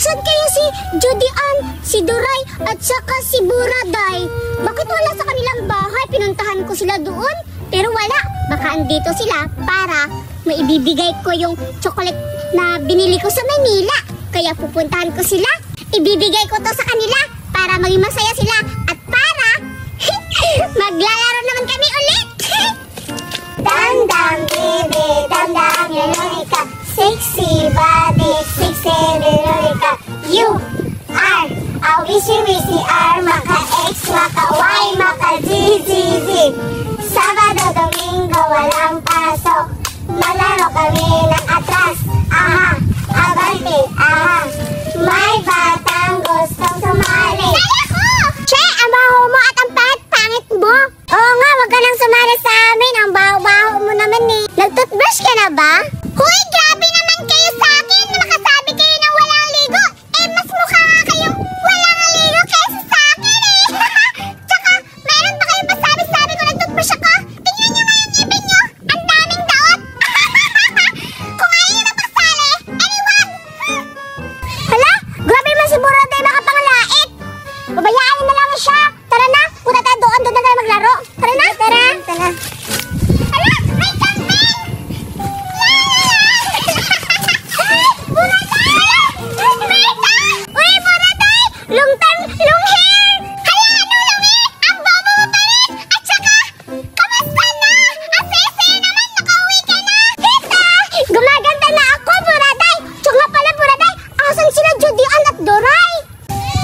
Asan kaya si Judy Ann, si Duray, at saka si Buraday? Bakit wala sa kanilang bahay? Pinuntahan ko sila doon, pero wala. Baka andito sila para maibibigay ko yung chocolate na binili ko sa Manila. Kaya pupuntahan ko sila. Ibibigay ko to sa kanila para maging masaya sila at para maglalaro naman kami ulit. Dang-dang, baby, dang-dang, Veronica. Sexy body, sexy Veronica. You are a wishy-wishy R, maka-X, maka-Y, maka-Z. Sabado, Domingo, walang pasok. Malaro kami ng atras. Aha, abante, aha. May batang gustong sumali. Saya ko! Che, ang baho mo at ang pangit mo. Oo nga, wag ka nang sumali sa amin. Ang baho-baho mo naman eh. Nag-toothbrush ka na ba? Huy, grabe naman kayo sa akin. Makasabi kayo na walang ligo. Eh, mas mukha nga kayong walang ligo kaysa sa akin eh. Tsaka, meron pa kayong pasabi-sabi ko nag-toothbrush ako? Tingnan nyo nga yung ngipin nyo. Ang daming daot. Kung ayaw nyo mapasali, anyone? Hala, grabe man si Buraday makapanglait. Babayaan na lang siya. Tara na, punta tayo doon na tayo maglaro. Tara na, tara. Hala, may kambing! Buraday! Uy, Buraday! Long time, long hair! Hala, ano long hair? Ang bobo mo pa rin! At saka, kamusta na? Ang saya-saya naman, nakauwi ka na! Hita! Gumaganda na ako, Buraday! Tsaka nga pala, Buraday, asan sila Judy Ann at Duray?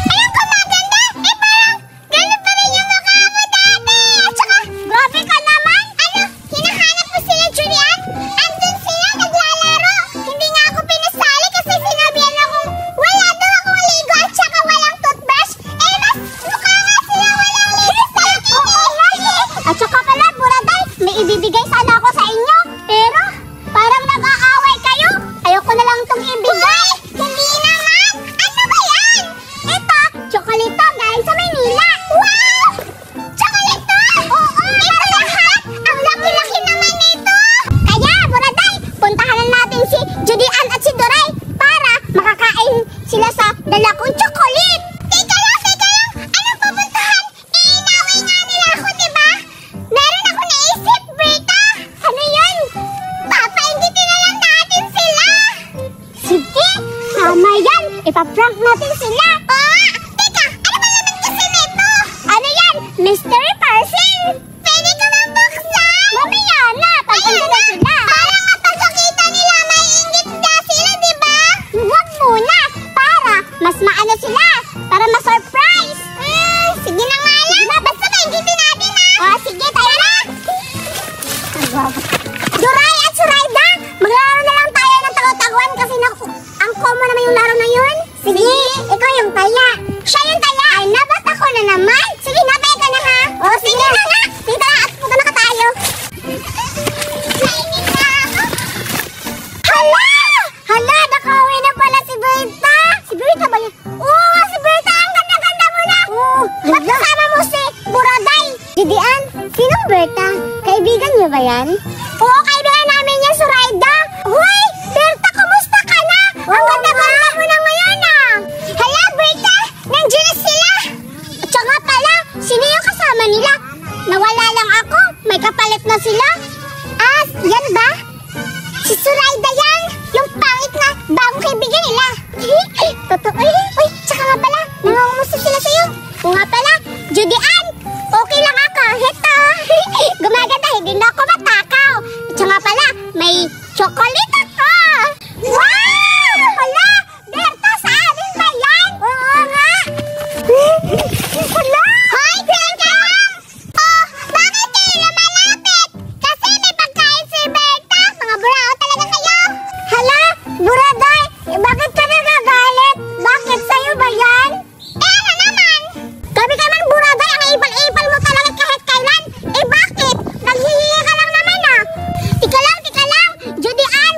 Ayun, gumaganda! Eh, parang ganun pa rin yung mukha mo dati! At saka, grabe ka naman! Ano, hinahanap mo sila Judy Ann? Andun sila, naglalaro! Hindi nga ako pinasali kasi sinabihan akong wala daw akong ligo at saka walang toothbrush. Eh, mas mukha nga sila walang ligo sa akin! Oo nga eh! At saka pala, Buraday, may ibibigay sana ako sa inyo. Pero, parang nag-aaway kayo. Ayoko na lang itong ibigay. Hindi naman! Ano ba yan? Ito, tsokolito galing sa Manila. Wow! Tsokolito! Oo! Ito lahat! Ang laki-laki naman nito! Kaya, Buraday, puntahan na natin si Judy Ann at si Duray para makakain sila sa dala kong tsokolit. Teka lang! Anong pupuntahan? Inaway nga nila ako, diba? Meron ako naisip, Berta! Ano yun? Papaingitin na lang natin sila! Sige! Tama yan! Ipaprank natin sila! Oo! Teka! Ano ba naman kasi nito? Ano yan? Mystery parcel! Pwede ka bang buksan? Mamaya na! Pagpunta na sila! Parang mapagkakita nila maiingit na sila, diba? Huwag muna! Para mas maano sila! Para ma-surprise! Sige na nga lang! Sige na! Basta maingitin natin na! Sige! Tayo na! Duray at Surayda! Maglaro na lang tayo ng tago-taguan kasi ang common naman yung laro na yun. Sige, ikaw yung taya. Siya yung taya. Ay, nabat ako na naman. Sige, napaya ka na ha. Sige na nga. Sige na at punta na ka tayo. Nainit na ako. Hala, nakauwi na pala si Berta. Si Berta ba yun? Oo, si Berta. Ang ganda-ganda mo na. Oo. Ba't kasama mo si Buraday? Judy Ann, sinong Berta? Kaibigan niyo ba yan? Oo, kaibigan namin yan, Surayda. Hoy, Berta, kumusta ka na? Ang ganda-ganda mo na ngayon ah. Hala, Berta, nandiyan na sila. At saka pala, sino yung kasama nila? Nawala lang ako, may kapalit na sila. Ah, yan ba? Si Surayda yan, yung pangit na bagong kaibigan nila. Totoo eh. Uy, tsaka nga pala, nangungumusta sila sa'yo. O nga pala, Judy Ann, okay lang ako. Heto. Gumaganda, hindi na ako matakaw. At saka pala, may chocolate ako. Wow! Hala, Berta, sa amin ba yan? Oo nga. Hala. Hoy, tiyan ka lang. Oh, bakit kayo lumalapit? Kasi may pagkain si Berta. Mga burao talaga kayo. Hala, Buraday, bakit ka nagagalit? Bakit sa'yo ba yan? Eh, ano naman? Gabi ka man, Buraday, ang ipal-ipal mo talaga kahit kailan. Eh, bakit? Naghihiya ka lang naman ah. Tika lang, Judy Ann,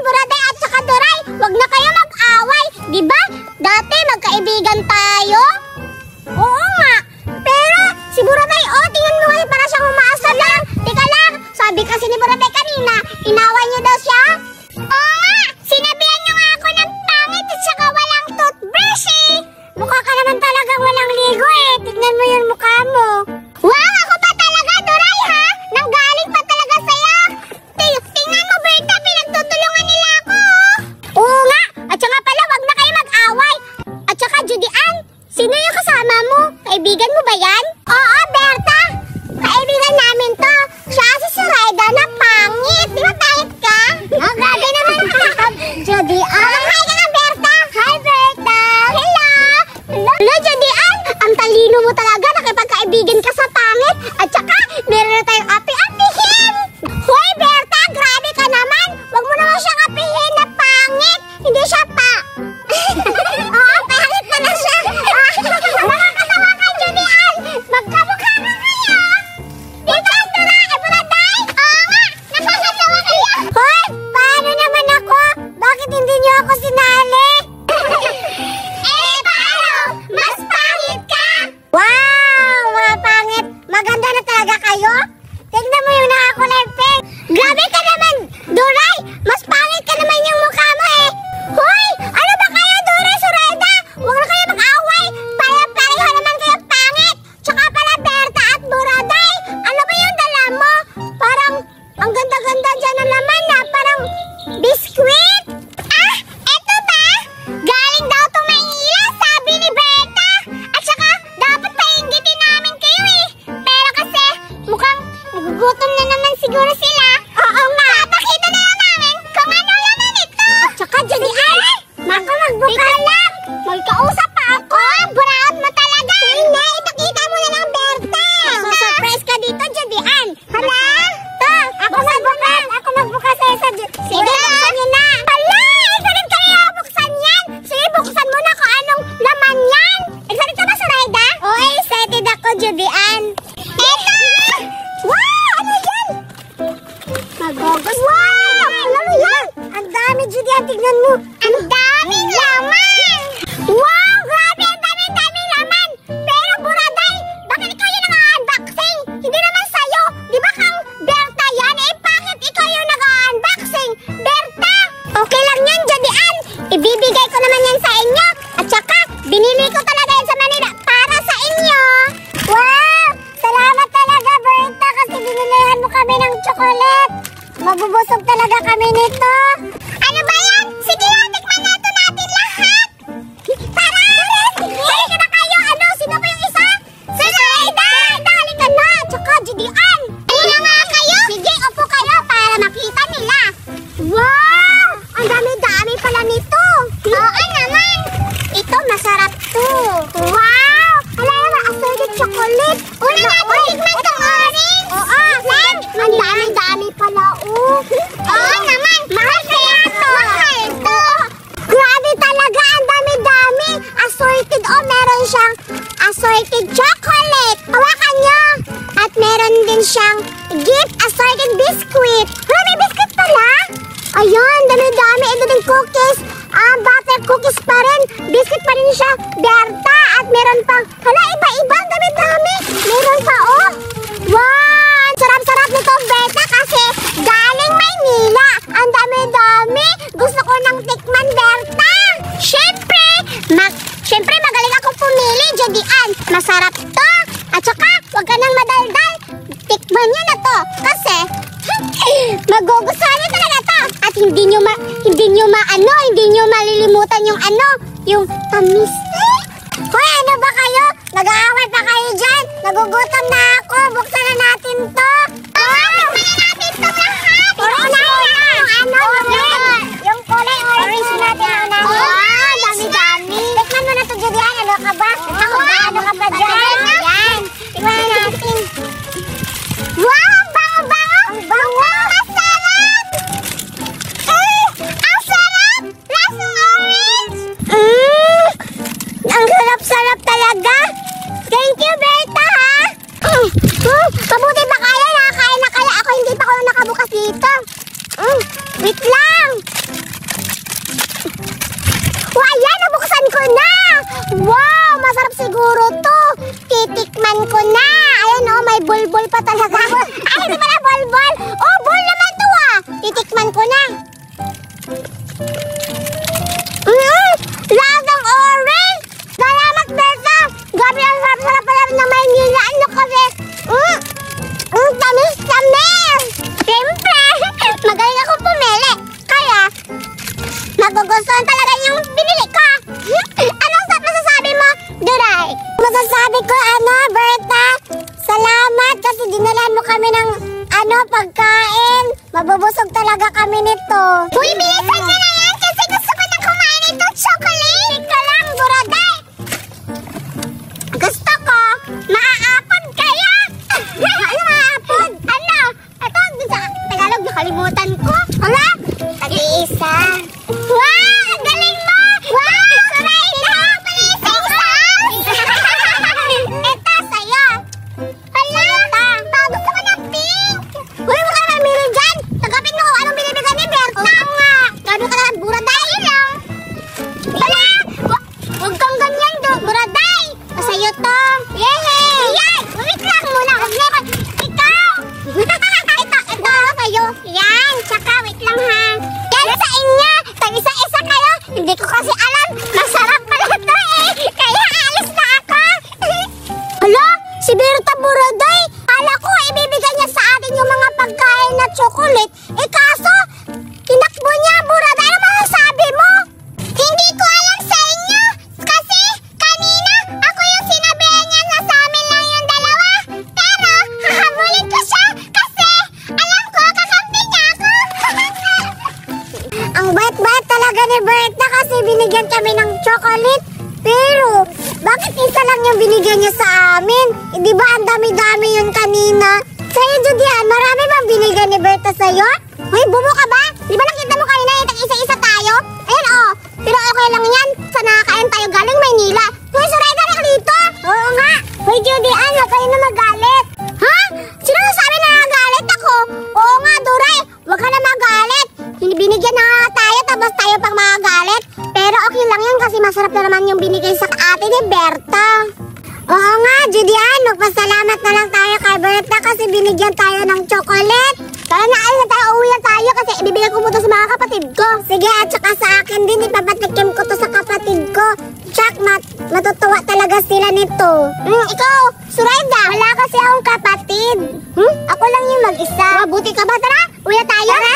Biscuit? Ah, eto ba? Galing daw to Maynila, sabi ni Berta. At saka, dapat painggitin namin kayo eh. Pero kasi, mukhang nagugutom na naman siguro sila. Oo nga. Papakita na lang namin kung ano laman ito. At saka, Julian, mako magbuka lang. May kausap pa ako. Oh, buraot mo talaga. Hindi, ipakita mo na lang, Berta. Surprise ka dito, Julian. Hala? Ako magbukas. Ako magbukas sa Sige, buksan nyo na. Hala, ito rin kayo buksan yan. Sige, buksan mo na kung anong laman yan. Excited ka ba, Zoraida? Oo, excited ako, Julian. Eto! Wow, ano yan? Magogos. Wow, ano yan? Ang dami, Julian, tignan mo. Ang daming laman. Wow, grabe, ang daming laman. Pero, Buraday, bakit ikaw yung naka-unboxing? Hindi naman sa'yo. Di ba kang Berta yan? Eh, bakit ikaw yung naka-unboxing? Berta! Okay lang yan, Julian. Ibibigay ko naman yan sa inyo. At saka, binili ko talaga yan sa Manila para sa inyo. Wow! Salamat talaga, Berta, kasi binilihan mo kami ng chocolate. Mabubusog talaga kami nito. Ano ba yan? Sige na, tikman natin lahat. Tara! Halika na kayo. Ano? Sino ba yung isa? Si Zoraida! Halika na. Tsaka, Julian. Halika nga kayo. Sige, upo kayo para makita nila. Wow! Ang dami-dami pala nito. Oo naman. Ito, masarap to. Wow! Hala naman, assorted chocolate. Una natin tikman itong orange. Oo, ang dami-dami pala. Oo naman. Mahal kaya ito. Mahal to. Grabe talaga, ang dami-dami. Assorted, meron siyang assorted chocolate. Hawakan nyo. At meron din siyang gift assorted biscuit. May biscuit pala. Ayun, dami-dami. Ito din cookies. Butter cookies pa rin. Biscuit pa rin siya. Berta. At meron pang, hala, iba-iba. Ang dami-dami. Meron pa, Wow! Ang sarap-sarap nito, Berta, kasi galing Maynila. Ang dami-dami. Gusto ko nang tikman, Berta. Siyempre, magaling ako pumili, Julian. Masarap to. At saka, huwag ka nang madaldal. Tikman nyo na to. Kasi, magugustuhan nyo talaga to. At hindi nyo malilimutan yung tamis. Hoy, ano ba kayo? Nag-aaway pa kayo dyan? Nagugutom na ako. Buksan na natin to. Tikman na natin to lahat. Yung kulay orange natin na dami-dami. Tikman mo na to, Julian. Ano ka ba? Ano ka ba dyan? Ayan. Tikman na natin. Wow, ang bango-bango. Ang bango. Masarap. Ang sarap. Lasang orange. Ang sarap-sarap talaga. Thank you, Berta, ha? Mabuti ba kaya? Nakakain na kaya? Ako hindi pa ako nakabukas dito. Wait lang. Ayan, nabuksan ko na. Wow, masarap siguro to. Titikman ko na. Ayan, may bulbul pa talaga. Ay, hindi pala bulbul. Bul naman to, Titikman ko na. Lasang orange. Salamat, Berta. Gabi ang sarap-sarap pala ng Maynila. Ano kasi? Tamis-tamis. Siyempre, magaling ako pumili. Kaya, magugustuhan talaga yung binili ko. Anong masasabi mo, Duray? Masasabi ko, Berta, salamat kasi dinalan mo kami ng pagkain. Mabubusog talaga kami nito. Uy, bilisan nyo na yan kasi gusto ko na kumain ito chocolate. Ika lang, Buraday. Gusto ko, maaapod kaya. Ano maaapod? Ito, sa Tagalog, nakalimutan ko. Hala, tag-iisa. Wow, ang galing mo. Wow, Zoraida. Isa-isa. Ito, sa'yo. Hala, gusto ko ng pink. Uy, huwag ka mamili dyan. Tagapin mo kung anong binibigay ni Berta. Nga. Gano'n ka lang, Buraday lang. Hala, huwag kang ganyan, Buraday. Sa'yo to. Yehey. Yan, wait lang muna. Ikaw. Ito, sa'yo. Yan, tsaka wait lang, ha. Yan sa inyo. Tag-isa-isa kayo. Hindi ko kasi alam. Masarap pala to, Kaya alis na ako. Hala, si Berta, Buraday. Kala ko, ibibigay niya sa atin yung mga pagkain na chocolate. Kaso, tinakbo niya, bait-bait talaga ni Berta kasi binigyan kami ng chocolate. Pero, bakit isa lang yung binigyan niya sa amin? Eh, di ba ang dami-dami yun kanina? Sa'yo, Judian, marami bang binigyan ni Berta sa'yo? Hoy, bumo ka ba? Di ba nakita mo kanina yung isa-isa tayo? Ayan, oh. Pero okay lang yan. Sa nakakain tayo galing Maynila. Hoy, Suray, dali ka dito. Oo nga. Hoy, Judian, huwag kayo na magalit. Ha? Sino nasabi na nagalit ako? Oo nga, Duray. Huwag ka na magalit. Binigyan na nga tayo, tapos tayo pang magalit. Pero okay lang yun kasi masarap na naman yung binigay sa ate ni Berta. Oo nga, Judian, magpasalamat na lang tayo kay Berta kasi binigyan tayo ng chocolate. Tara na, alis na tayo, uwi na tayo kasi ibibigay ko po to sa mga kapatid ko. Sige, at saka sa akin din, ipapatikim ko to sa kapatid ko. Tsak, matutuwa talaga sila nito. Ikaw, Surayda, wala kasi akong kapatid. Ako lang yung mag-isa. Mabuti ka ba? Tara, uwi na tayo. Tara.